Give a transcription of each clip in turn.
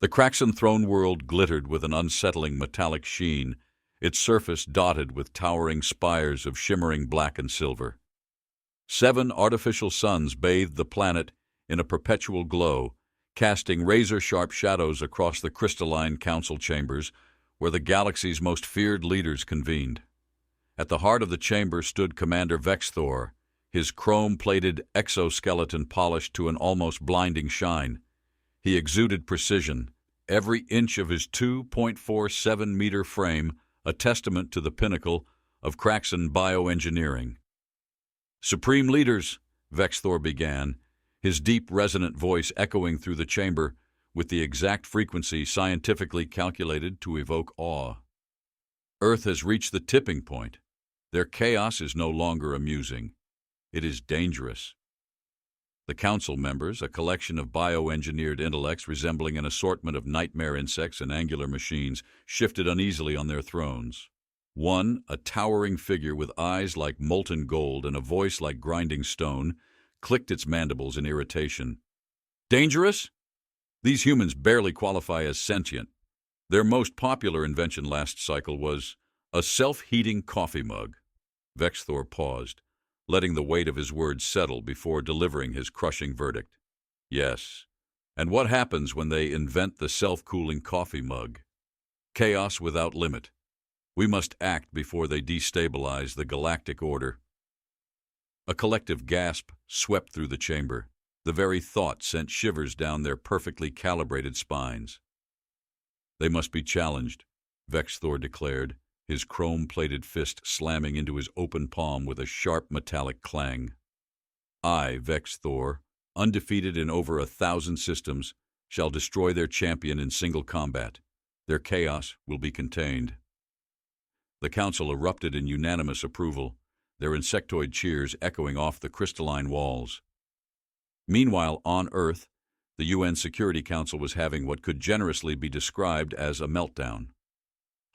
The Kraaxian throne world glittered with an unsettling metallic sheen, its surface dotted with towering spires of shimmering black and silver. 7 artificial suns bathed the planet in a perpetual glow, casting razor-sharp shadows across the crystalline council chambers where the galaxy's most feared leaders convened. At the heart of the chamber stood Commander Vexthor, his chrome-plated exoskeleton polished to an almost blinding shine. He exuded precision, every inch of his 2.47-meter frame a testament to the pinnacle of Kraaxian bioengineering. "Supreme leaders," Vexthor began, his deep, resonant voice echoing through the chamber with the exact frequency scientifically calculated to evoke awe. "Earth has reached the tipping point. Their chaos is no longer amusing. It is dangerous." The council members, a collection of bioengineered intellects resembling an assortment of nightmare insects and angular machines, shifted uneasily on their thrones. One, a towering figure with eyes like molten gold and a voice like grinding stone, clicked its mandibles in irritation. "Dangerous? These humans barely qualify as sentient. Their most popular invention last cycle was a self-heating coffee mug." Vexthor paused, letting the weight of his words settle before delivering his crushing verdict. "Yes. And what happens when they invent the self-cooling coffee mug? Chaos without limit. We must act before they destabilize the galactic order." A collective gasp swept through the chamber. The very thought sent shivers down their perfectly calibrated spines. "They must be challenged," Vexthor declared, his chrome-plated fist slamming into his open palm with a sharp metallic clang. "I, Vexthor, undefeated in over 1,000 systems, shall destroy their champion in single combat. Their chaos will be contained." The council erupted in unanimous approval, their insectoid cheers echoing off the crystalline walls. Meanwhile, on Earth, the UN Security Council was having what could generously be described as a meltdown.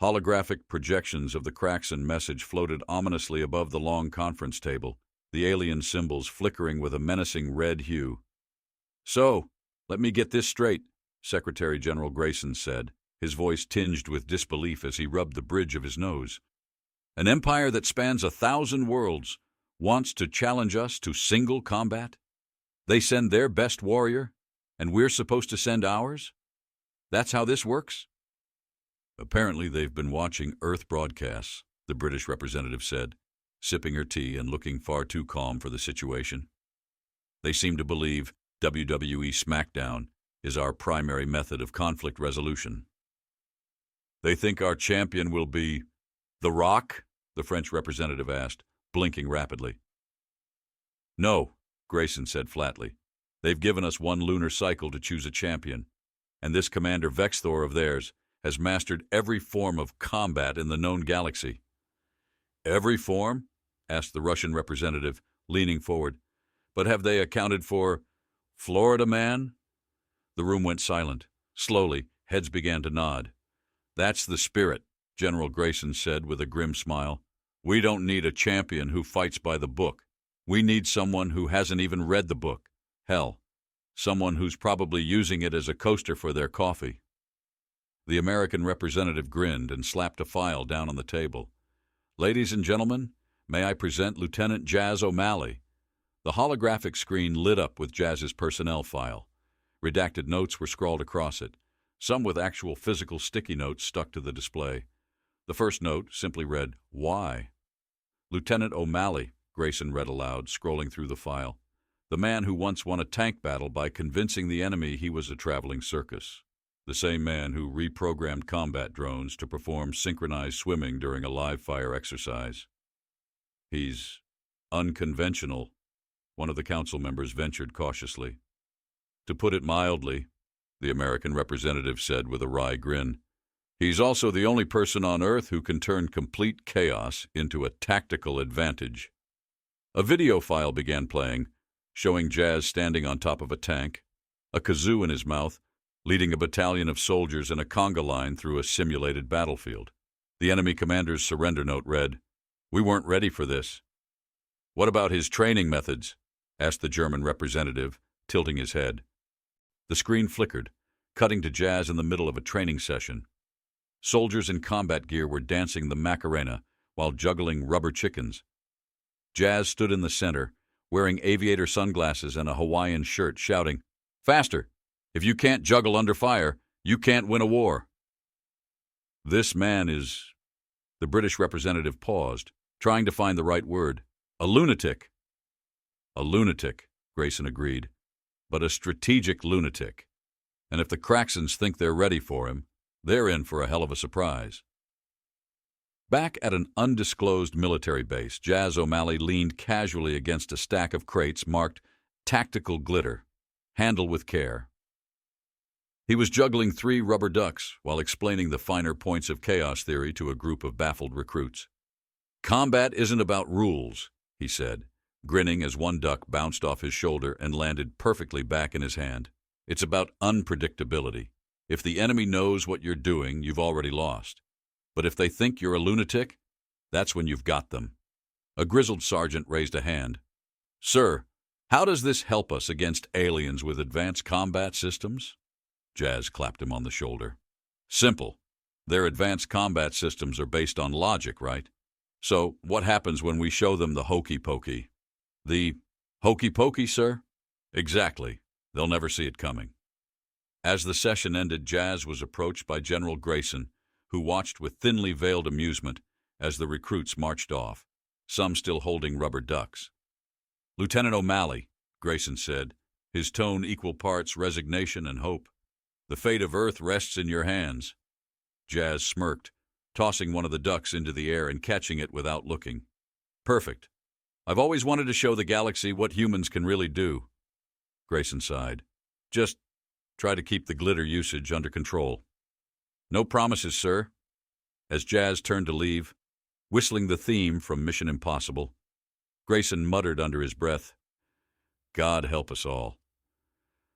Holographic projections of the Kraaxian message floated ominously above the long conference table, the alien symbols flickering with a menacing red hue. "So, let me get this straight," Secretary General Grayson said, his voice tinged with disbelief as he rubbed the bridge of his nose. "An empire that spans 1,000 worlds wants to challenge us to single combat? They send their best warrior, and we're supposed to send ours? That's how this works?" "Apparently they've been watching Earth broadcasts," the British representative said, sipping her tea and looking far too calm for the situation. "They seem to believe WWE SmackDown is our primary method of conflict resolution." "They think our champion will be The Rock?" the French representative asked, blinking rapidly. "No," Grayson said flatly. "They've given us one lunar cycle to choose a champion, and this Commander Vexthor of theirs has mastered every form of combat in the known galaxy." "Every form?" asked the Russian representative, leaning forward. "But have they accounted for Florida Man?" The room went silent. Slowly, heads began to nod. "That's the spirit," General Grayson said with a grim smile. "We don't need a champion who fights by the book. We need someone who hasn't even read the book. Hell, someone who's probably using it as a coaster for their coffee." The American representative grinned and slapped a file down on the table. "Ladies and gentlemen, may I present Lieutenant Jazz O'Malley." The holographic screen lit up with Jazz's personnel file. Redacted notes were scrawled across it, some with actual physical sticky notes stuck to the display. The first note simply read, "Why?" "Lieutenant O'Malley," Grayson read aloud, scrolling through the file. "The man who once won a tank battle by convincing the enemy he was a traveling circus. The same man who reprogrammed combat drones to perform synchronized swimming during a live-fire exercise." "He's unconventional," one of the council members ventured cautiously. "To put it mildly," the American representative said with a wry grin, "he's also the only person on Earth who can turn complete chaos into a tactical advantage." A video file began playing, showing Jazz standing on top of a tank, a kazoo in his mouth, leading a battalion of soldiers in a conga line through a simulated battlefield. The enemy commander's surrender note read, "We weren't ready for this." "What about his training methods?" asked the German representative, tilting his head. The screen flickered. cutting to Jazz in the middle of a training session. Soldiers in combat gear were dancing the Macarena while juggling rubber chickens. Jazz stood in the center, wearing aviator sunglasses and a Hawaiian shirt, shouting, "Faster! If you can't juggle under fire, you can't win a war." "This man is—" The British representative paused, trying to find the right word. "A lunatic." "A lunatic," Grayson agreed, "but a strategic lunatic. And if the Kraaxians think they're ready for him, they're in for a hell of a surprise." Back at an undisclosed military base, Jazz O'Malley leaned casually against a stack of crates marked "Tactical Glitter. Handle with care." He was juggling 3 rubber ducks while explaining the finer points of chaos theory to a group of baffled recruits. "Combat isn't about rules," he said, grinning as one duck bounced off his shoulder and landed perfectly back in his hand. "It's about unpredictability. If the enemy knows what you're doing, you've already lost. But if they think you're a lunatic, that's when you've got them." A grizzled sergeant raised a hand. "Sir, how does this help us against aliens with advanced combat systems?" Jazz clapped him on the shoulder. "Simple. Their advanced combat systems are based on logic, right? So what happens when we show them the hokey-pokey?" "The hokey-pokey, sir?" "Exactly. They'll never see it coming." As the session ended, Jazz was approached by General Grayson, who watched with thinly veiled amusement as the recruits marched off, some still holding rubber ducks. "Lieutenant O'Malley," Grayson said, his tone equal parts resignation and hope, "the fate of Earth rests in your hands." Jazz smirked, tossing one of the ducks into the air and catching it without looking. "Perfect. I've always wanted to show the galaxy what humans can really do." Grayson sighed. "Just try to keep the glitter usage under control." "No promises, sir." As Jazz turned to leave, whistling the theme from Mission Impossible, Grayson muttered under his breath, "God help us all."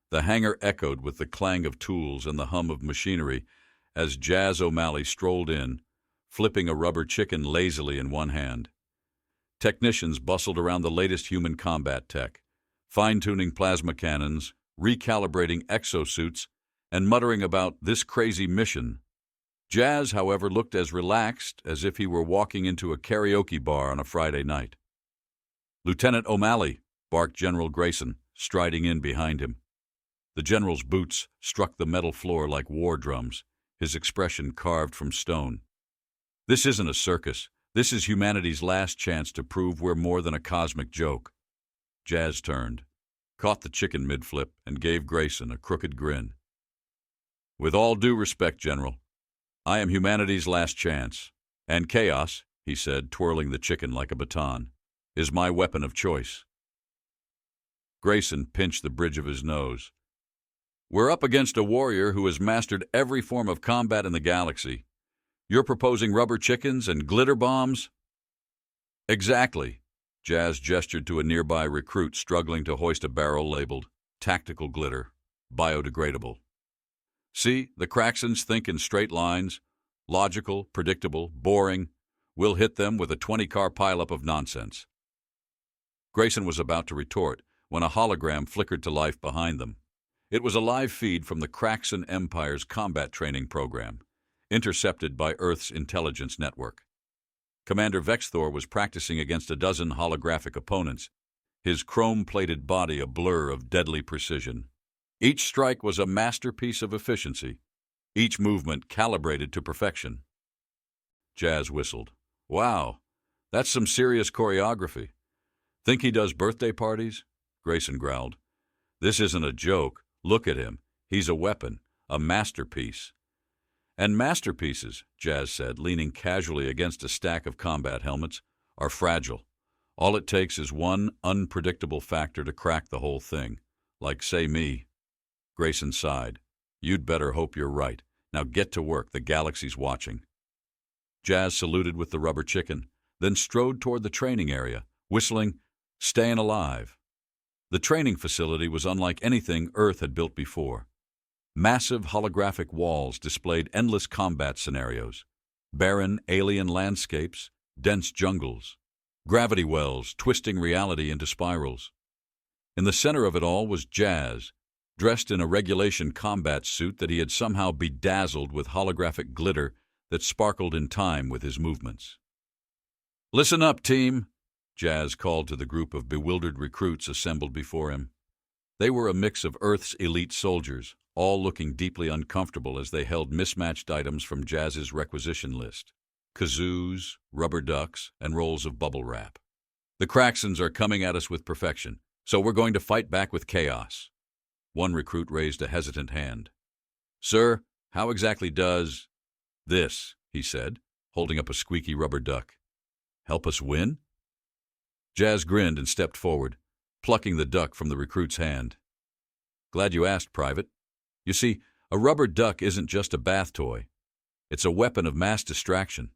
The hangar echoed with the clang of tools and the hum of machinery as Jazz O'Malley strolled in, flipping a rubber chicken lazily in one hand. Technicians bustled around the latest human combat tech, fine-tuning plasma cannons, recalibrating exosuits, and muttering about this crazy mission. Jazz, however, looked as relaxed as if he were walking into a karaoke bar on a Friday night. "Lieutenant O'Malley," barked General Grayson, striding in behind him. The general's boots struck the metal floor like war drums, his expression carved from stone. "This isn't a circus. This is humanity's last chance to prove we're more than a cosmic joke." Jazz turned, caught the chicken mid-flip, and gave Grayson a crooked grin. "With all due respect, General, I am humanity's last chance, and chaos," he said, twirling the chicken like a baton, "is my weapon of choice." Grayson pinched the bridge of his nose. "We're up against a warrior who has mastered every form of combat in the galaxy. You're proposing rubber chickens and glitter bombs?" "Exactly." Jazz gestured to a nearby recruit struggling to hoist a barrel labeled "Tactical Glitter, Biodegradable." "See, the Kraaxians think in straight lines, logical, predictable, boring. We'll hit them with a 20-car pileup of nonsense." Grayson was about to retort when a hologram flickered to life behind them. It was a live feed from the Kraaxian Empire's combat training program, intercepted by Earth's intelligence network. Commander Vexthor was practicing against a dozen holographic opponents, his chrome-plated body a blur of deadly precision. Each strike was a masterpiece of efficiency, each movement calibrated to perfection. Jazz whistled. "Wow, that's some serious choreography. Think he does birthday parties?" Grayson growled. "This isn't a joke. Look at him. He's a weapon, a masterpiece." "And masterpieces," Jazz said, leaning casually against a stack of combat helmets, "are fragile. All it takes is one unpredictable factor to crack the whole thing. Like, say, me." Grayson sighed. "You'd better hope you're right. Now get to work. The galaxy's watching." Jazz saluted with the rubber chicken, then strode toward the training area, whistling, "Staying Alive." The training facility was unlike anything Earth had built before. Massive holographic walls displayed endless combat scenarios, barren alien landscapes, dense jungles, gravity wells twisting reality into spirals. In the center of it all was Jazz, dressed in a regulation combat suit that he had somehow bedazzled with holographic glitter that sparkled in time with his movements. "Listen up, team," Jazz called to the group of bewildered recruits assembled before him. They were a mix of Earth's elite soldiers, all looking deeply uncomfortable as they held mismatched items from Jazz's requisition list: kazoos, rubber ducks, and rolls of bubble wrap. "The Kraaxians are coming at us with perfection, so we're going to fight back with chaos." One recruit raised a hesitant hand. "Sir, how exactly does this," he said, holding up a squeaky rubber duck, "help us win?" Jazz grinned and stepped forward, plucking the duck from the recruit's hand. "Glad you asked, Private. You see, a rubber duck isn't just a bath toy. It's a weapon of mass distraction."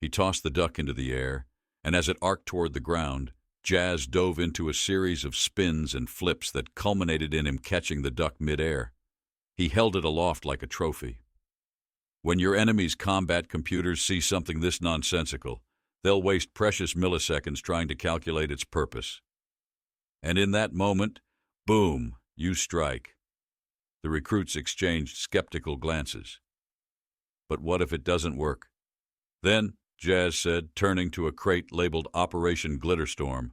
He tossed the duck into the air, and as it arced toward the ground, Jazz dove into a series of spins and flips that culminated in him catching the duck midair. He held it aloft like a trophy. When your enemy's combat computers see something this nonsensical, they'll waste precious milliseconds trying to calculate its purpose. And in that moment, boom, you strike. The recruits exchanged skeptical glances. "But what if it doesn't work?" "Then," Jazz said, turning to a crate labeled Operation Glitterstorm,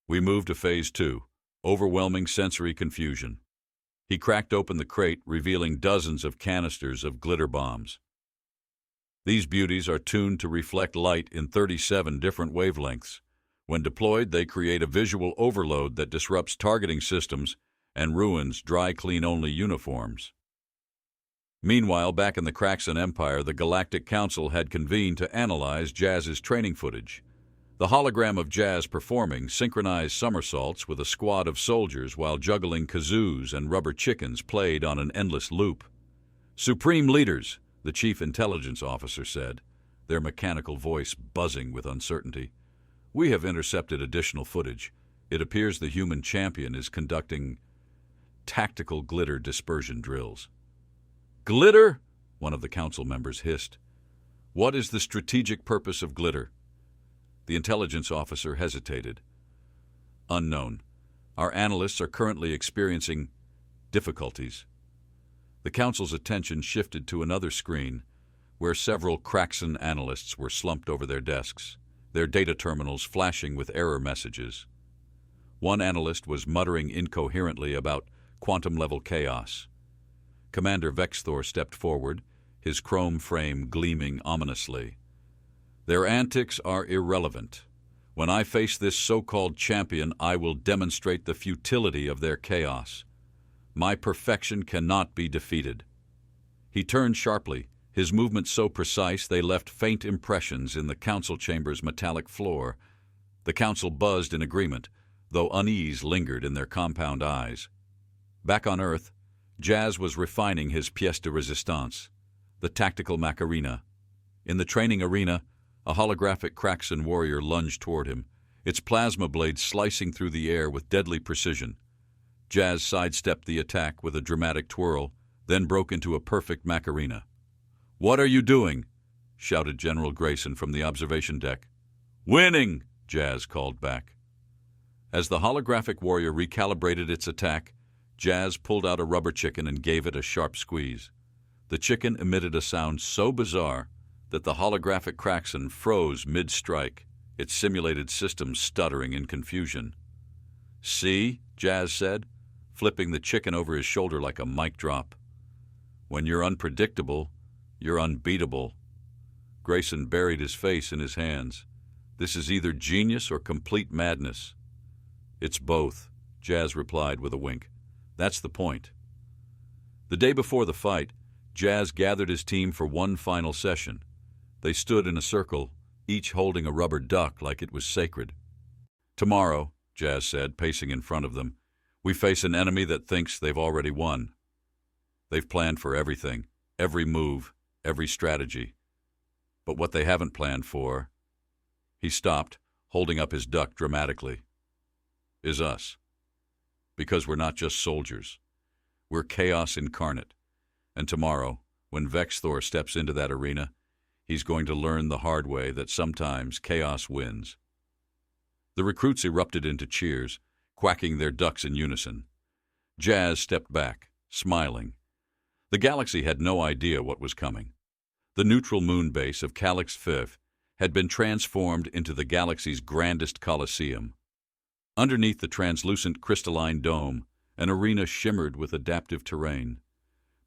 "we move to Phase 2, overwhelming sensory confusion." He cracked open the crate, revealing dozens of canisters of glitter bombs. These beauties are tuned to reflect light in 37 different wavelengths. When deployed, they create a visual overload that disrupts targeting systems and ruins dry-clean-only uniforms. Meanwhile, back in the Kraaxian Empire, the Galactic Council had convened to analyze Jazz's training footage. The hologram of Jazz performing synchronized somersaults with a squad of soldiers while juggling kazoos and rubber chickens played on an endless loop. "Supreme leaders," the chief intelligence officer said, their mechanical voice buzzing with uncertainty, "we have intercepted additional footage. It appears the human champion is conducting tactical glitter dispersion drills." "Glitter?" one of the council members hissed. "What is the strategic purpose of glitter?" The intelligence officer hesitated. "Unknown. Our analysts are currently experiencing difficulties." The council's attention shifted to another screen, where several Kraaxian analysts were slumped over their desks, their data terminals flashing with error messages. One analyst was muttering incoherently about quantum-level chaos. Commander Vexthor stepped forward, his chrome frame gleaming ominously. "Their antics are irrelevant. When I face this so-called champion, I will demonstrate the futility of their chaos. My perfection cannot be defeated." He turned sharply, his movements so precise they left faint impressions in the council chamber's metallic floor. The council buzzed in agreement, though unease lingered in their compound eyes. Back on Earth, Jazz was refining his pièce de résistance, the tactical Macarena. In the training arena, a holographic Kraaxian warrior lunged toward him, its plasma blade slicing through the air with deadly precision. Jazz sidestepped the attack with a dramatic twirl, then broke into a perfect Macarena. "What are you doing?" shouted General Grayson from the observation deck. "Winning!" Jazz called back. As the holographic warrior recalibrated its attack, Jazz pulled out a rubber chicken and gave it a sharp squeeze. The chicken emitted a sound so bizarre that the holographic Kraaxian froze mid-strike, its simulated system stuttering in confusion. "See?" Jazz said, flipping the chicken over his shoulder like a mic drop. "When you're unpredictable, you're unbeatable." Grayson buried his face in his hands. "This is either genius or complete madness." "It's both," Jazz replied with a wink. "That's the point." The day before the fight, Jazz gathered his team for one final session. They stood in a circle, each holding a rubber duck like it was sacred. "Tomorrow," Jazz said, pacing in front of them, "we face an enemy that thinks they've already won. They've planned for everything, every move, every strategy. But what they haven't planned for," he stopped, holding up his duck dramatically, "is us. Because we're not just soldiers. We're chaos incarnate. And tomorrow, when Vexthor steps into that arena, he's going to learn the hard way that sometimes chaos wins." The recruits erupted into cheers, quacking their ducks in unison. Jazz stepped back, smiling. The galaxy had no idea what was coming. The neutral moon base of Calyx 5 had been transformed into the galaxy's grandest coliseum. Underneath the translucent crystalline dome, an arena shimmered with adaptive terrain.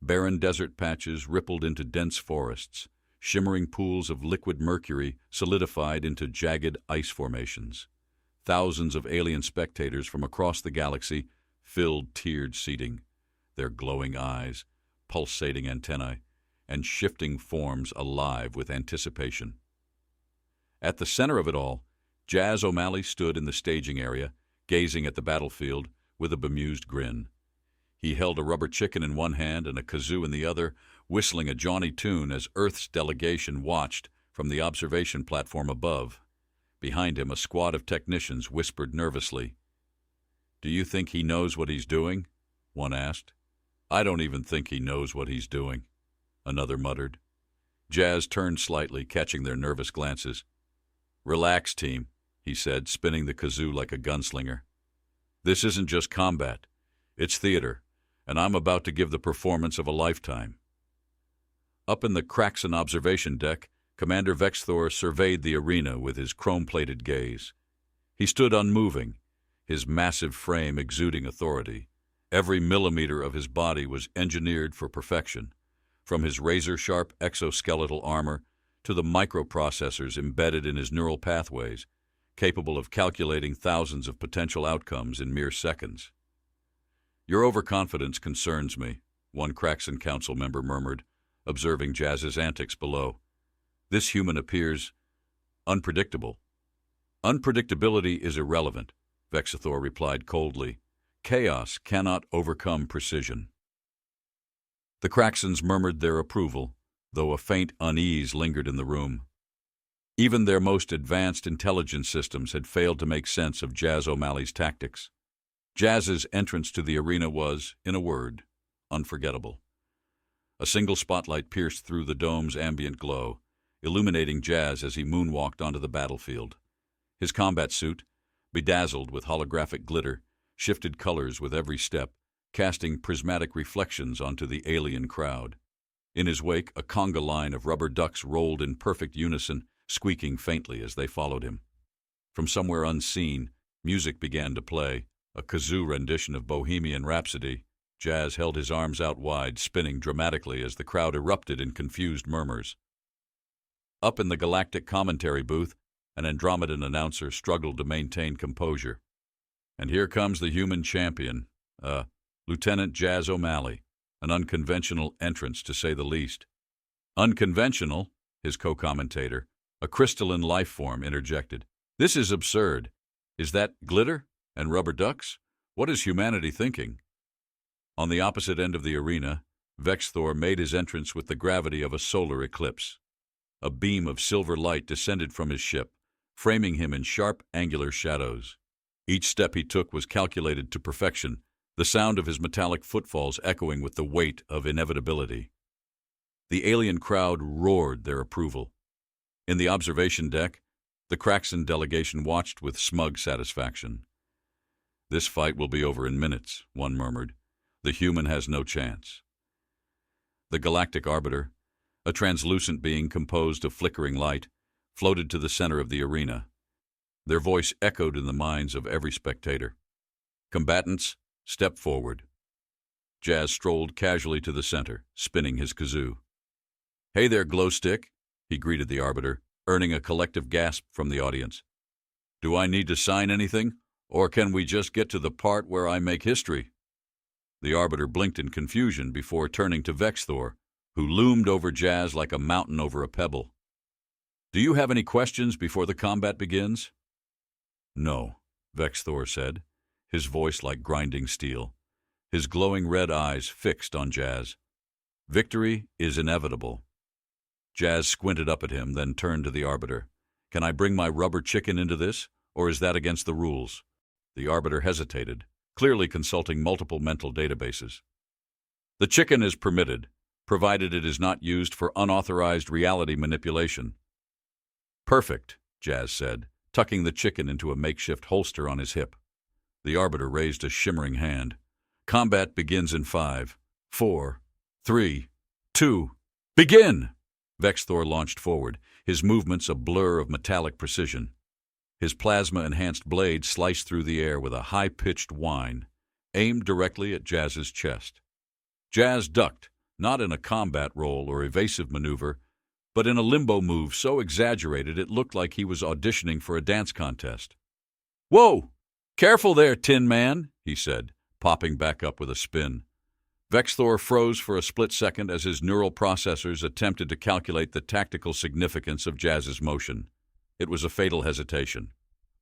Barren desert patches rippled into dense forests. Shimmering pools of liquid mercury solidified into jagged ice formations. Thousands of alien spectators from across the galaxy filled tiered seating, their glowing eyes, pulsating antennae, and shifting forms alive with anticipation. At the center of it all, Jazz O'Malley stood in the staging area, gazing at the battlefield with a bemused grin. He held a rubber chicken in one hand and a kazoo in the other, whistling a jaunty tune as Earth's delegation watched from the observation platform above. Behind him, a squad of technicians whispered nervously. "Do you think he knows what he's doing?" one asked. "I don't even think he knows what he's doing," another muttered. Jazz turned slightly, catching their nervous glances. "Relax, team," he said, spinning the kazoo like a gunslinger. "This isn't just combat. It's theater, and I'm about to give the performance of a lifetime." Up in the Kraaxian observation deck, Commander Vexthor surveyed the arena with his chrome-plated gaze. He stood unmoving, his massive frame exuding authority. Every millimeter of his body was engineered for perfection, from his razor-sharp exoskeletal armor to the microprocessors embedded in his neural pathways, capable of calculating thousands of potential outcomes in mere seconds. "Your overconfidence concerns me," one Kraaxian Council member murmured, observing Jazz's antics below. "This human appears unpredictable." "Unpredictability is irrelevant," Vexthor replied coldly. "Chaos cannot overcome precision." The Kraaxians murmured their approval, though a faint unease lingered in the room. Even their most advanced intelligence systems had failed to make sense of Jazz O'Malley's tactics. Jazz's entrance to the arena was, in a word, unforgettable. A single spotlight pierced through the dome's ambient glow, illuminating Jazz as he moonwalked onto the battlefield. His combat suit, bedazzled with holographic glitter, shifted colors with every step, casting prismatic reflections onto the alien crowd. In his wake, a conga line of rubber ducks rolled in perfect unison, squeaking faintly as they followed him. From somewhere unseen, music began to play, a kazoo rendition of Bohemian Rhapsody. Jazz held his arms out wide, spinning dramatically as the crowd erupted in confused murmurs. Up in the galactic commentary booth, an Andromedan announcer struggled to maintain composure. "And here comes the human champion, Lieutenant Jazz O'Malley, an unconventional entrance to say the least." "Unconventional?" his co-commentator, a crystalline life form, interjected. "This is absurd. Is that glitter and rubber ducks? What is humanity thinking?" On the opposite end of the arena, Vexthor made his entrance with the gravity of a solar eclipse. A beam of silver light descended from his ship, framing him in sharp, angular shadows. Each step he took was calculated to perfection, the sound of his metallic footfalls echoing with the weight of inevitability. The alien crowd roared their approval. In the observation deck, the Kraaxian delegation watched with smug satisfaction. "This fight will be over in minutes," one murmured. "The human has no chance." The galactic arbiter, a translucent being composed of flickering light, floated to the center of the arena. Their voice echoed in the minds of every spectator. "Combatants, step forward." Jazz strolled casually to the center, spinning his kazoo. "Hey there, Glowstick," he greeted the arbiter, earning a collective gasp from the audience. "Do I need to sign anything, or can we just get to the part where I make history?" The arbiter blinked in confusion before turning to Vexthor, who loomed over Jazz like a mountain over a pebble. "Do you have any questions before the combat begins?" "No," Vexthor said, his voice like grinding steel, his glowing red eyes fixed on Jazz. "Victory is inevitable." Jazz squinted up at him, then turned to the arbiter. "Can I bring my rubber chicken into this, or is that against the rules?" The arbiter hesitated, clearly consulting multiple mental databases. "The chicken is permitted, provided it is not used for unauthorized reality manipulation." "Perfect," Jazz said, tucking the chicken into a makeshift holster on his hip. The arbiter raised a shimmering hand. Combat begins in 5, 4, 3, 2, begin! Vexthor launched forward, his movements a blur of metallic precision. His plasma-enhanced blade sliced through the air with a high-pitched whine, aimed directly at Jazz's chest. Jazz ducked, not in a combat roll or evasive maneuver, but in a limbo move so exaggerated it looked like he was auditioning for a dance contest. "Whoa! Careful there, Tin Man," he said, popping back up with a spin. Vexthor froze for a split second as his neural processors attempted to calculate the tactical significance of Jazz's motion. It was a fatal hesitation.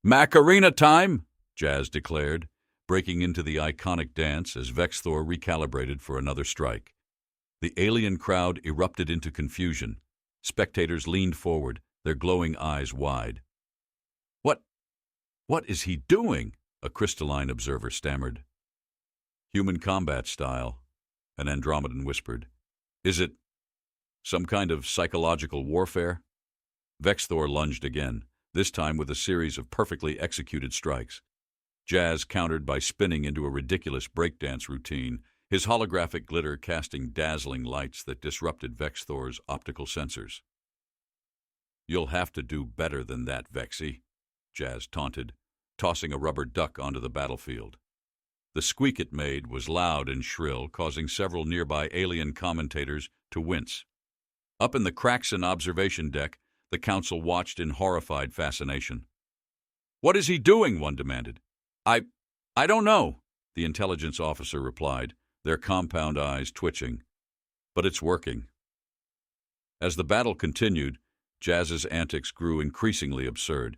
"Macarena time!" Jazz declared, breaking into the iconic dance as Vexthor recalibrated for another strike. The alien crowd erupted into confusion. Spectators leaned forward, their glowing eyes wide. What is he doing?" a crystalline observer stammered. "Human combat style," an Andromedan whispered. "Is it some kind of psychological warfare?" Vexthor lunged again, this time with a series of perfectly executed strikes. Jazz countered by spinning into a ridiculous breakdance routine, his holographic glitter casting dazzling lights that disrupted Vexthor's optical sensors. "You'll have to do better than that, Vexy," Jazz taunted, tossing a rubber duck onto the battlefield. The squeak it made was loud and shrill, causing several nearby alien commentators to wince. Up in the Kraaxian observation deck, the council watched in horrified fascination. "What is he doing?" one demanded. I don't know," the intelligence officer replied, their compound eyes twitching. "But it's working." As the battle continued, Jazz's antics grew increasingly absurd.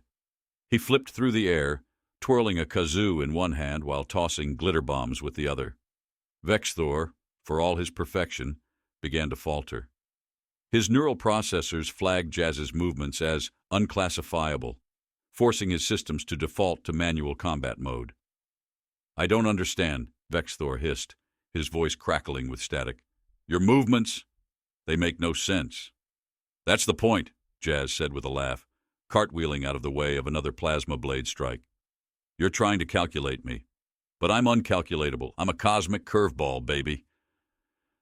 He flipped through the air, twirling a kazoo in one hand while tossing glitter bombs with the other. Vexthor, for all his perfection, began to falter. His neural processors flagged Jazz's movements as unclassifiable, forcing his systems to default to manual combat mode. "I don't understand," Vexthor hissed, his voice crackling with static. "Your movements, they make no sense." "That's the point," Jazz said with a laugh, cartwheeling out of the way of another plasma blade strike. "You're trying to calculate me, but I'm uncalculatable. I'm a cosmic curveball, baby."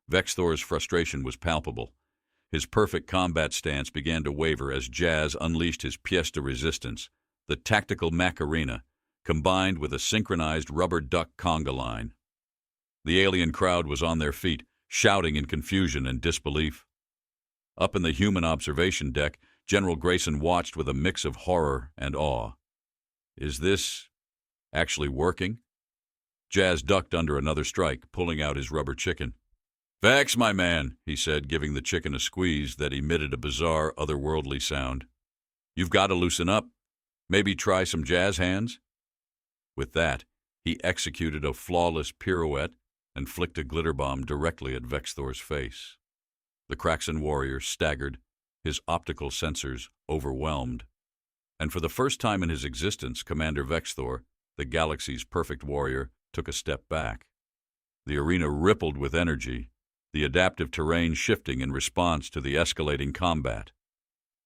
Vexthor's frustration was palpable. His perfect combat stance began to waver as Jazz unleashed his pièce de résistance, the tactical Macarena, combined with a synchronized rubber duck conga line. The alien crowd was on their feet, shouting in confusion and disbelief. Up in the human observation deck, General Grayson watched with a mix of horror and awe. "Is this actually working?" Jazz ducked under another strike, pulling out his rubber chicken. "Vex, my man," he said, giving the chicken a squeeze that emitted a bizarre, otherworldly sound. "You've got to loosen up. Maybe try some jazz hands?" With that, he executed a flawless pirouette and flicked a glitter bomb directly at Vexthor's face. The Kraaxian warrior staggered, his optical sensors overwhelmed. And for the first time in his existence, Commander Vexthor, the galaxy's perfect warrior, took a step back. The arena rippled with energy, the adaptive terrain shifting in response to the escalating combat.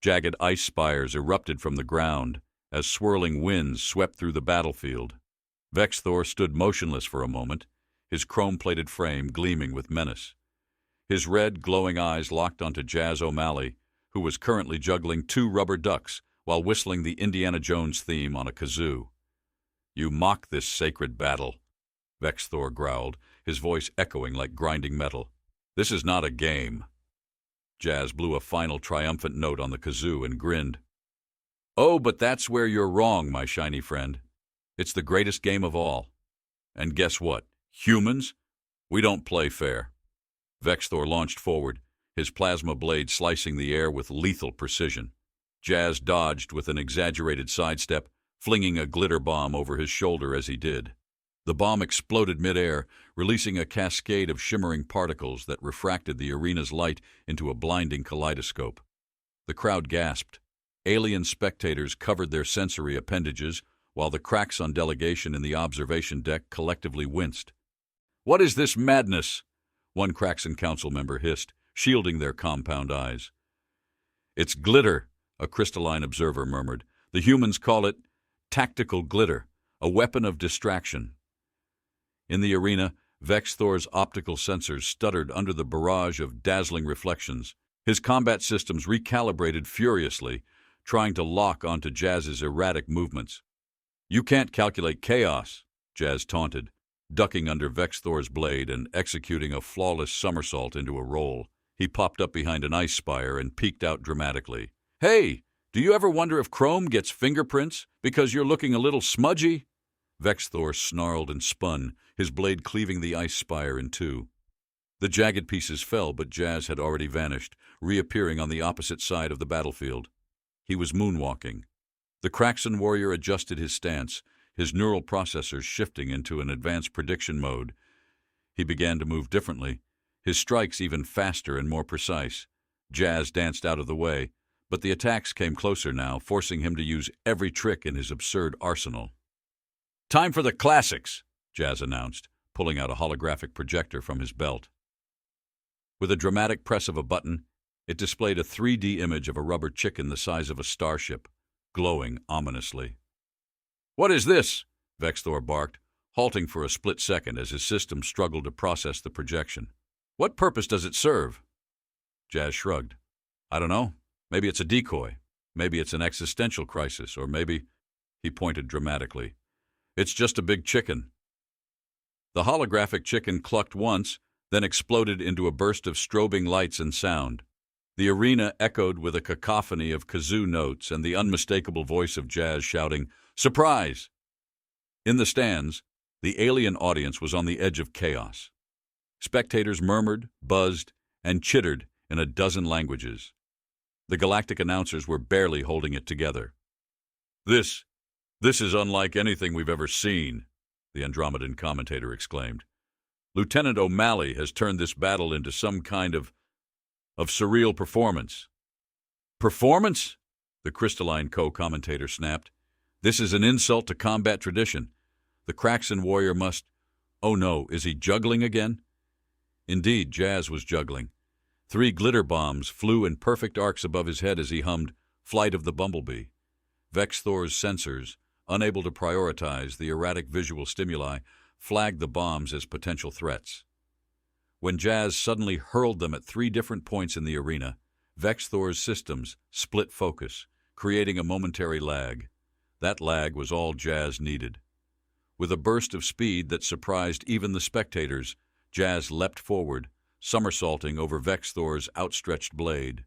Jagged ice spires erupted from the ground as swirling winds swept through the battlefield. Vexthor stood motionless for a moment, his chrome-plated frame gleaming with menace. His red, glowing eyes locked onto Jazz O'Malley, who was currently juggling 2 rubber ducks while whistling the Indiana Jones theme on a kazoo. "You mock this sacred battle," Vexthor growled, his voice echoing like grinding metal. "This is not a game." Jazz blew a final triumphant note on the kazoo and grinned. "Oh, but that's where you're wrong, my shiny friend. It's the greatest game of all. And guess what? Humans? We don't play fair." Vexthor launched forward, his plasma blade slicing the air with lethal precision. Jazz dodged with an exaggerated sidestep, flinging a glitter bomb over his shoulder as he did. The bomb exploded midair, releasing a cascade of shimmering particles that refracted the arena's light into a blinding kaleidoscope. The crowd gasped. Alien spectators covered their sensory appendages, while the Kraaxian delegation in the observation deck collectively winced. "What is this madness?" one Kraaxian council member hissed, shielding their compound eyes. "It's glitter," a crystalline observer murmured. "The humans call it tactical glitter, a weapon of distraction." In the arena, Vex Thor's optical sensors stuttered under the barrage of dazzling reflections. His combat systems recalibrated furiously, trying to lock onto Jazz's erratic movements. "You can't calculate chaos," Jazz taunted, ducking under Vex Thor's blade and executing a flawless somersault into a roll. He popped up behind an ice spire and peeked out dramatically. "Hey, do you ever wonder if Chrome gets fingerprints because you're looking a little smudgy?" Vex Thor snarled and spun, his blade cleaving the ice spire in two. The jagged pieces fell, but Jazz had already vanished, reappearing on the opposite side of the battlefield. He was moonwalking. The Kraaxian warrior adjusted his stance, his neural processors shifting into an advanced prediction mode. He began to move differently, his strikes even faster and more precise. Jazz danced out of the way, but the attacks came closer now, forcing him to use every trick in his absurd arsenal. "Time for the classics," Jazz announced, pulling out a holographic projector from his belt. With a dramatic press of a button, it displayed a 3D image of a rubber chicken the size of a starship, glowing ominously. "What is this?" Vex Thor barked, halting for a split second as his system struggled to process the projection. "What purpose does it serve?" Jazz shrugged. "I don't know. Maybe it's a decoy. Maybe it's an existential crisis, or maybe—" He pointed dramatically. "It's just a big chicken." The holographic chicken clucked once, then exploded into a burst of strobing lights and sound. The arena echoed with a cacophony of kazoo notes and the unmistakable voice of Jazz shouting, "Surprise!" In the stands, the alien audience was on the edge of chaos. Spectators murmured, buzzed, and chittered in a dozen languages. The galactic announcers were barely holding it together. This is unlike anything we've ever seen," the Andromedan commentator exclaimed. "Lieutenant O'Malley has turned this battle into some kind of surreal performance." "Performance?" the crystalline co-commentator snapped. "This is an insult to combat tradition. The Kraaxian warrior must— Oh no, is he juggling again?" Indeed, Jazz was juggling. 3 glitter bombs flew in perfect arcs above his head as he hummed Flight of the Bumblebee. Vex Thor's sensors, unable to prioritize the erratic visual stimuli, flagged the bombs as potential threats. When Jazz suddenly hurled them at 3 different points in the arena, Vex Thor's systems split focus, creating a momentary lag. That lag was all Jazz needed. With a burst of speed that surprised even the spectators, Jazz leapt forward, somersaulting over Vex Thor's outstretched blade.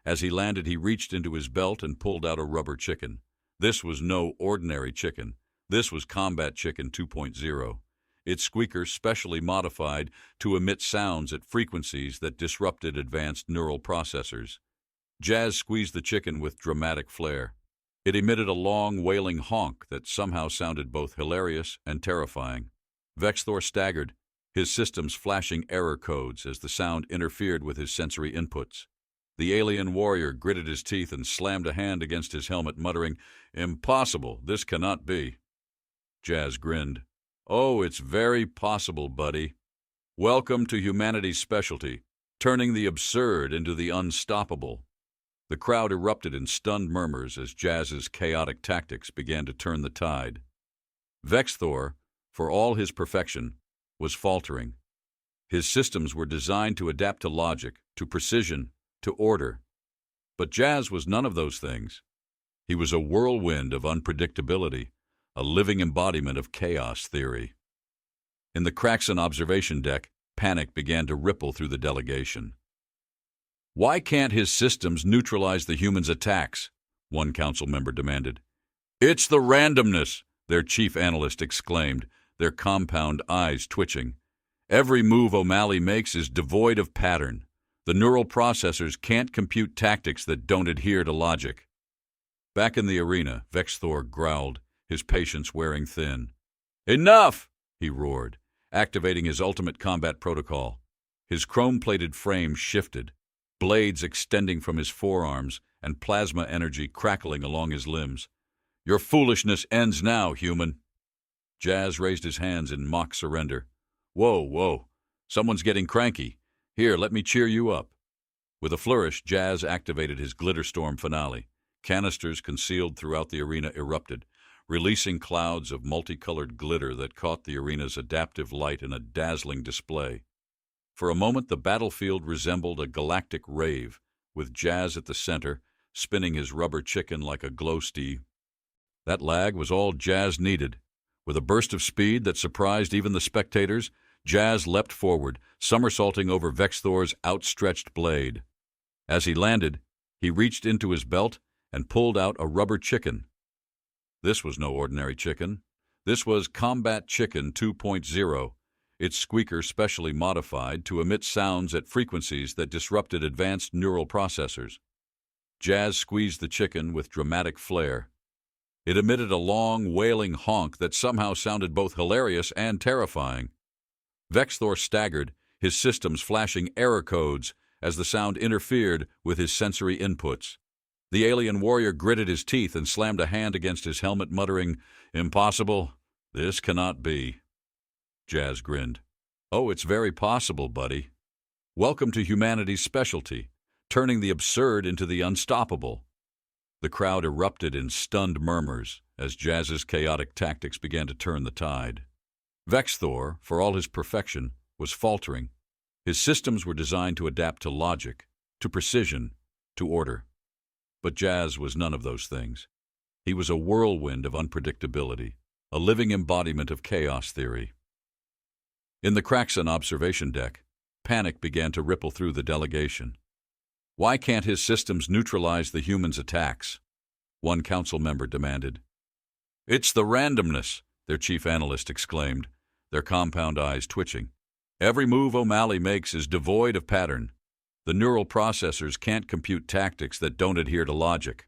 As he landed, he reached into his belt and pulled out a rubber chicken. This was no ordinary chicken. This was Combat Chicken 2.0. Its squeaker specially modified to emit sounds at frequencies that disrupted advanced neural processors. Jazz squeezed the chicken with dramatic flair. It emitted a long, wailing honk that somehow sounded both hilarious and terrifying. Vex Thor staggered, his systems flashing error codes as the sound interfered with his sensory inputs. The alien warrior gritted his teeth and slammed a hand against his helmet, muttering, "Impossible, this cannot be." Jazz grinned. "Oh, it's very possible, buddy. Welcome to humanity's specialty, turning the absurd into the unstoppable." The crowd erupted in stunned murmurs as Jazz's chaotic tactics began to turn the tide. Vex Thor, for all his perfection, was faltering. His systems were designed to adapt to logic, to precision, to order. But Jazz was none of those things. He was a whirlwind of unpredictability, a living embodiment of chaos theory. In the Kraaxian observation deck, panic began to ripple through the delegation. "Why can't his systems neutralize the humans' attacks?" one council member demanded. "It's the randomness," their chief analyst exclaimed, their compound eyes twitching. "Every move O'Malley makes is devoid of pattern. The neural processors can't compute tactics that don't adhere to logic." Back in the arena, Vex Thor growled, his patience wearing thin. "Enough!" he roared, activating his ultimate combat protocol. His chrome-plated frame shifted, blades extending from his forearms and plasma energy crackling along his limbs. "Your foolishness ends now, human." Jazz raised his hands in mock surrender. Whoa, someone's getting cranky. Here, let me cheer you up." With a flourish, Jazz activated his Glitter Storm finale. Canisters concealed throughout the arena erupted, releasing clouds of multicolored glitter that caught the arena's adaptive light in a dazzling display. For a moment, the battlefield resembled a galactic rave, with Jazz at the center, spinning his rubber chicken like a glow stick. That lag was all Jazz needed. With a burst of speed that surprised even the spectators, Jazz leapt forward, somersaulting over Vexthor's outstretched blade. As he landed, he reached into his belt and pulled out a rubber chicken. This was no ordinary chicken. This was Combat Chicken 2.0, its squeaker specially modified to emit sounds at frequencies that disrupted advanced neural processors. Jazz squeezed the chicken with dramatic flair. It emitted a long, wailing honk that somehow sounded both hilarious and terrifying. Vexthor staggered, his systems flashing error codes as the sound interfered with his sensory inputs. The alien warrior gritted his teeth and slammed a hand against his helmet, muttering, "Impossible? This cannot be." Jazz grinned. "Oh, it's very possible, buddy. Welcome to humanity's specialty, turning the absurd into the unstoppable." The crowd erupted in stunned murmurs as Jazz's chaotic tactics began to turn the tide. Vexthor, for all his perfection, was faltering. His systems were designed to adapt to logic, to precision, to order. But Jazz was none of those things. He was a whirlwind of unpredictability, a living embodiment of chaos theory. In the Kraaxian observation deck, panic began to ripple through the delegation. "Why can't his systems neutralize the humans' attacks?" one council member demanded. "It's the randomness," their chief analyst exclaimed, their compound eyes twitching. "Every move O'Malley makes is devoid of pattern. The neural processors can't compute tactics that don't adhere to logic."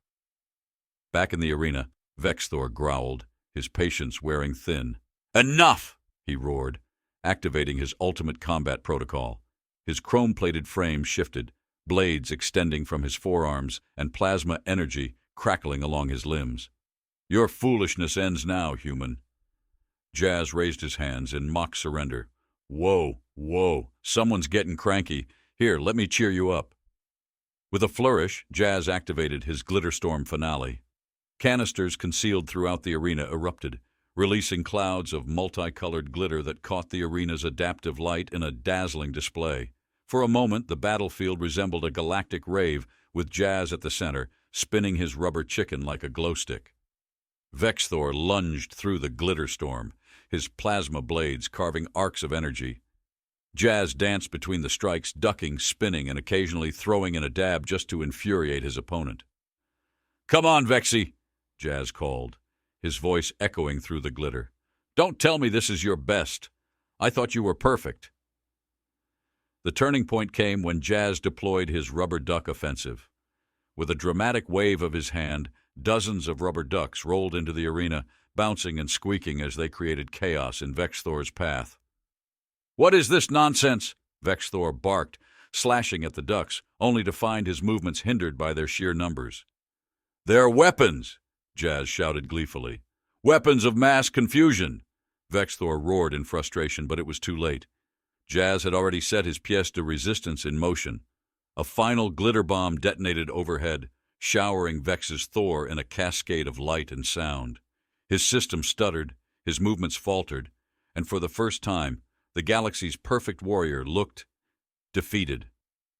Back in the arena, Vexthor growled, his patience wearing thin. "Enough!" he roared, activating his ultimate combat protocol. His chrome-plated frame shifted, blades extending from his forearms and plasma energy crackling along his limbs. "Your foolishness ends now, human." Jazz raised his hands in mock surrender. Whoa, someone's getting cranky. Here, let me cheer you up." With a flourish, Jazz activated his Glitterstorm finale. Canisters concealed throughout the arena erupted, releasing clouds of multicolored glitter that caught the arena's adaptive light in a dazzling display. For a moment, the battlefield resembled a galactic rave, with Jazz at the center, spinning his rubber chicken like a glow stick. Vexthor lunged through the glitter storm, his plasma blades carving arcs of energy. Jazz danced between the strikes, ducking, spinning, and occasionally throwing in a dab just to infuriate his opponent. "Come on, Vexy," Jazz called, his voice echoing through the glitter. "Don't tell me this is your best. I thought you were perfect." The turning point came when Jazz deployed his rubber duck offensive. With a dramatic wave of his hand, dozens of rubber ducks rolled into the arena, bouncing and squeaking as they created chaos in Vexthor's path. "What is this nonsense?" Vexthor barked, slashing at the ducks, only to find his movements hindered by their sheer numbers. "They're weapons!" Jazz shouted gleefully. "Weapons of mass confusion!" Vexthor roared in frustration, but it was too late. Jazz had already set his pièce de résistance in motion. A final glitter bomb detonated overhead, showering Vex's Thor in a cascade of light and sound. His system stuttered, his movements faltered, and for the first time, the galaxy's perfect warrior looked defeated.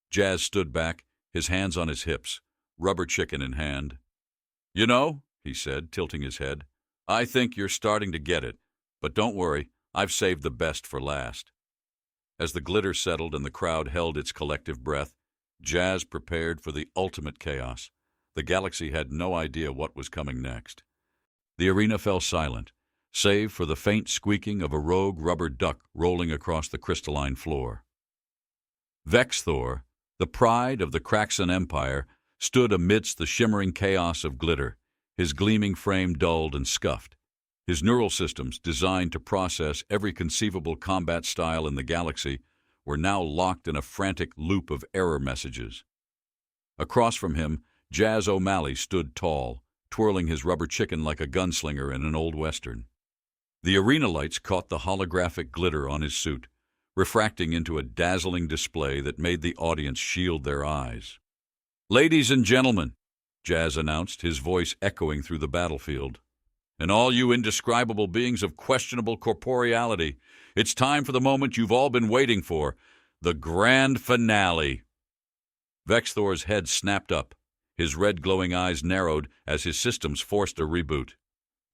Jazz stood back, his hands on his hips, rubber chicken in hand. "You know," he said, tilting his head, "I think you're starting to get it, but don't worry, I've saved the best for last." As the glitter settled and the crowd held its collective breath, Jazz prepared for the ultimate chaos. The galaxy had no idea what was coming next. The arena fell silent, save for the faint squeaking of a rogue rubber duck rolling across the crystalline floor. Vexthor, the pride of the Kraaxian Empire, stood amidst the shimmering chaos of glitter, his gleaming frame dulled and scuffed. His neural systems, designed to process every conceivable combat style in the galaxy, were now locked in a frantic loop of error messages. Across from him, Jazz O'Malley stood tall, twirling his rubber chicken like a gunslinger in an old western. The arena lights caught the holographic glitter on his suit, refracting into a dazzling display that made the audience shield their eyes. "Ladies and gentlemen," Jazz announced, his voice echoing through the battlefield. And all you indescribable beings of questionable corporeality, it's time for the moment you've all been waiting for, the grand finale. Vexthor's head snapped up. His red glowing eyes narrowed as his systems forced a reboot.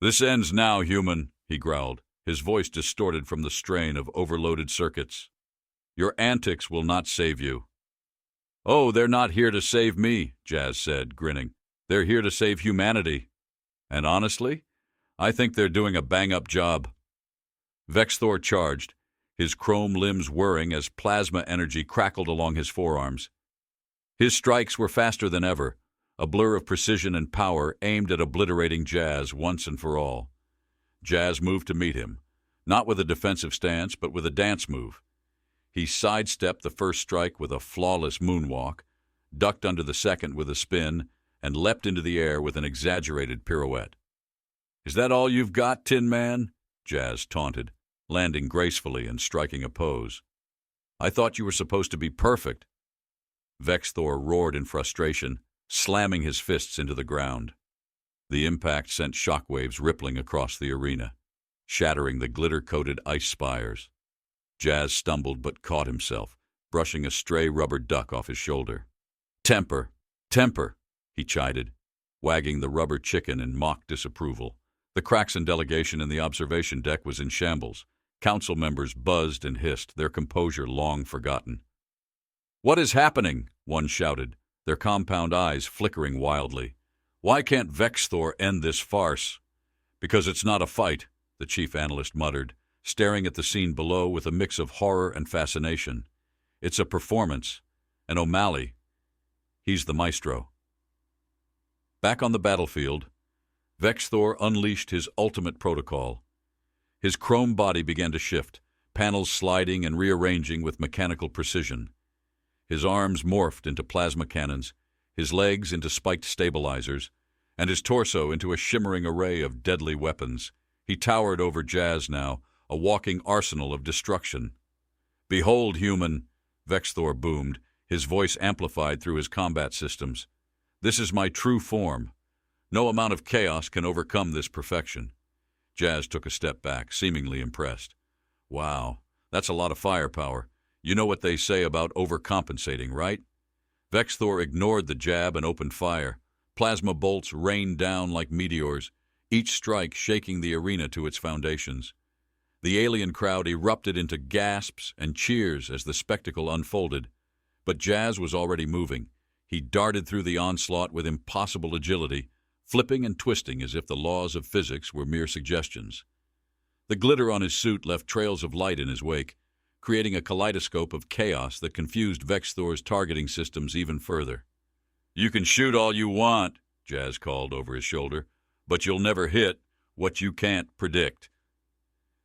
"This ends now, human," he growled, his voice distorted from the strain of overloaded circuits. "Your antics will not save you." "Oh, they're not here to save me," Jazz said, grinning. "They're here to save humanity. And honestly, I think they're doing a bang-up job." Vexthor charged, his chrome limbs whirring as plasma energy crackled along his forearms. His strikes were faster than ever, a blur of precision and power aimed at obliterating Jazz once and for all. Jazz moved to meet him, not with a defensive stance, but with a dance move. He sidestepped the first strike with a flawless moonwalk, ducked under the second with a spin, and leapt into the air with an exaggerated pirouette. "Is that all you've got, Tin Man?" Jazz taunted, landing gracefully and striking a pose. "I thought you were supposed to be perfect." Vexthor roared in frustration, slamming his fists into the ground. The impact sent shockwaves rippling across the arena, shattering the glitter-coated ice spires. Jazz stumbled but caught himself, brushing a stray rubber duck off his shoulder. "Temper! Temper!" he chided, wagging the rubber chicken in mock disapproval. The Kraaxian delegation in the observation deck was in shambles. Council members buzzed and hissed, their composure long forgotten. "What is happening?" one shouted, their compound eyes flickering wildly. "Why can't Vexthor end this farce?" "Because it's not a fight," the chief analyst muttered, staring at the scene below with a mix of horror and fascination. "It's a performance. And O'Malley, he's the maestro." Back on the battlefield, Vexthor unleashed his ultimate protocol. His chrome body began to shift, panels sliding and rearranging with mechanical precision. His arms morphed into plasma cannons, his legs into spiked stabilizers, and his torso into a shimmering array of deadly weapons. He towered over Jazz now, a walking arsenal of destruction. "Behold, human," Vexthor boomed, his voice amplified through his combat systems. "This is my true form. No amount of chaos can overcome this perfection." Jazz took a step back, seemingly impressed. "Wow, that's a lot of firepower. You know what they say about overcompensating, right?" Vexthor ignored the jab and opened fire. Plasma bolts rained down like meteors, each strike shaking the arena to its foundations. The alien crowd erupted into gasps and cheers as the spectacle unfolded. But Jazz was already moving. He darted through the onslaught with impossible agility, flipping and twisting as if the laws of physics were mere suggestions. The glitter on his suit left trails of light in his wake, creating a kaleidoscope of chaos that confused Vexthor's targeting systems even further. "You can shoot all you want," Jazz called over his shoulder, "but you'll never hit what you can't predict."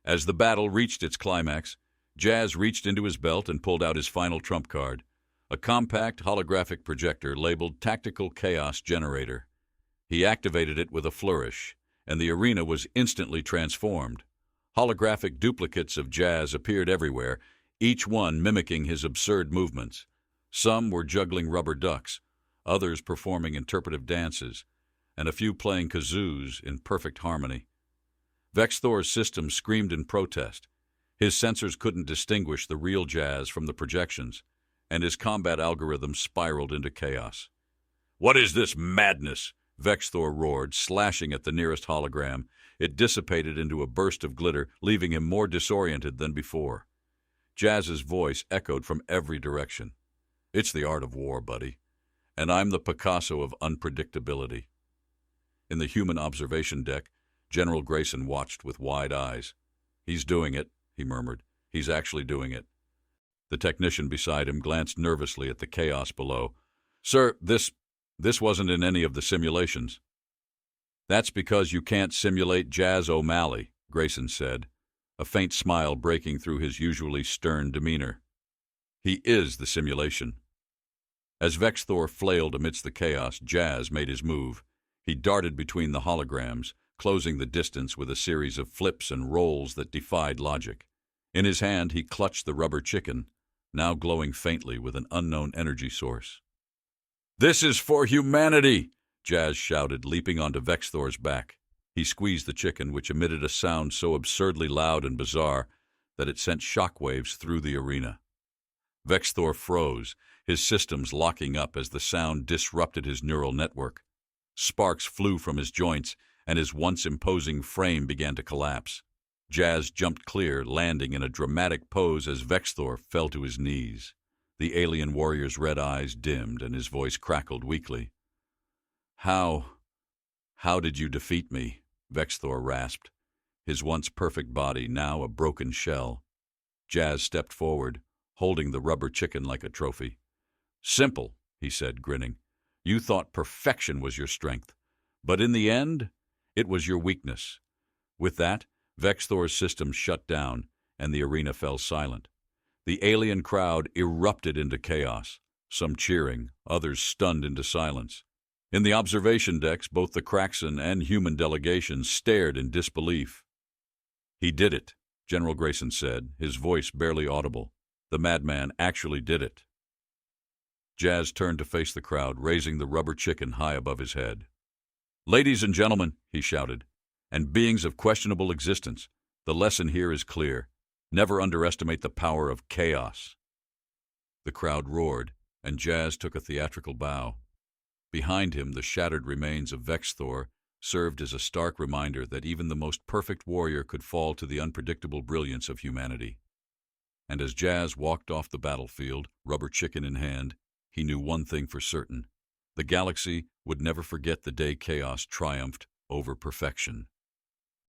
As the battle reached its climax, Jazz reached into his belt and pulled out his final trump card, a compact holographic projector labeled Tactical Chaos Generator. He activated it with a flourish, and the arena was instantly transformed. Holographic duplicates of Jazz appeared everywhere, each one mimicking his absurd movements. Some were juggling rubber ducks, others performing interpretive dances, and a few playing kazoos in perfect harmony. Vexthor's system screamed in protest. His sensors couldn't distinguish the real Jazz from the projections, and his combat algorithms spiraled into chaos. "What is this madness?" Vexthor roared, slashing at the nearest hologram. It dissipated into a burst of glitter, leaving him more disoriented than before. Jazz's voice echoed from every direction. "It's the art of war, buddy, and I'm the Picasso of unpredictability." In the human observation deck, General Grayson watched with wide eyes. "He's doing it," he murmured. "He's actually doing it." The technician beside him glanced nervously at the chaos below. "Sir, this wasn't in any of the simulations." "That's because you can't simulate Jazz O'Malley," Grayson said, a faint smile breaking through his usually stern demeanor. "He is the simulation." As Vexthor flailed amidst the chaos, Jazz made his move. He darted between the holograms, closing the distance with a series of flips and rolls that defied logic. In his hand, he clutched the rubber chicken, now glowing faintly with an unknown energy source. "This is for humanity!" Jazz shouted, leaping onto Vexthor's back. He squeezed the chicken, which emitted a sound so absurdly loud and bizarre that it sent shockwaves through the arena. Vexthor froze, his systems locking up as the sound disrupted his neural network. Sparks flew from his joints, and his once imposing frame began to collapse. Jazz jumped clear, landing in a dramatic pose as Vexthor fell to his knees. The alien warrior's red eyes dimmed, and his voice crackled weakly. How did you defeat me?" Vexthor rasped, his once perfect body now a broken shell. Jazz stepped forward, holding the rubber chicken like a trophy. "Simple," he said, grinning. "You thought perfection was your strength, but in the end, it was your weakness." With that, Vexthor's system shut down, and the arena fell silent. The alien crowd erupted into chaos, some cheering, others stunned into silence. In the observation decks, both the Kraaxian and human delegations stared in disbelief. "He did it," General Grayson said, his voice barely audible. "The madman actually did it." Jazz turned to face the crowd, raising the rubber chicken high above his head. "Ladies and gentlemen," he shouted, "and beings of questionable existence, the lesson here is clear. Never underestimate the power of chaos." The crowd roared, and Jazz took a theatrical bow. Behind him, the shattered remains of Vexthor served as a stark reminder that even the most perfect warrior could fall to the unpredictable brilliance of humanity. And as Jazz walked off the battlefield, rubber chicken in hand, he knew one thing for certain. The galaxy would never forget the day chaos triumphed over perfection.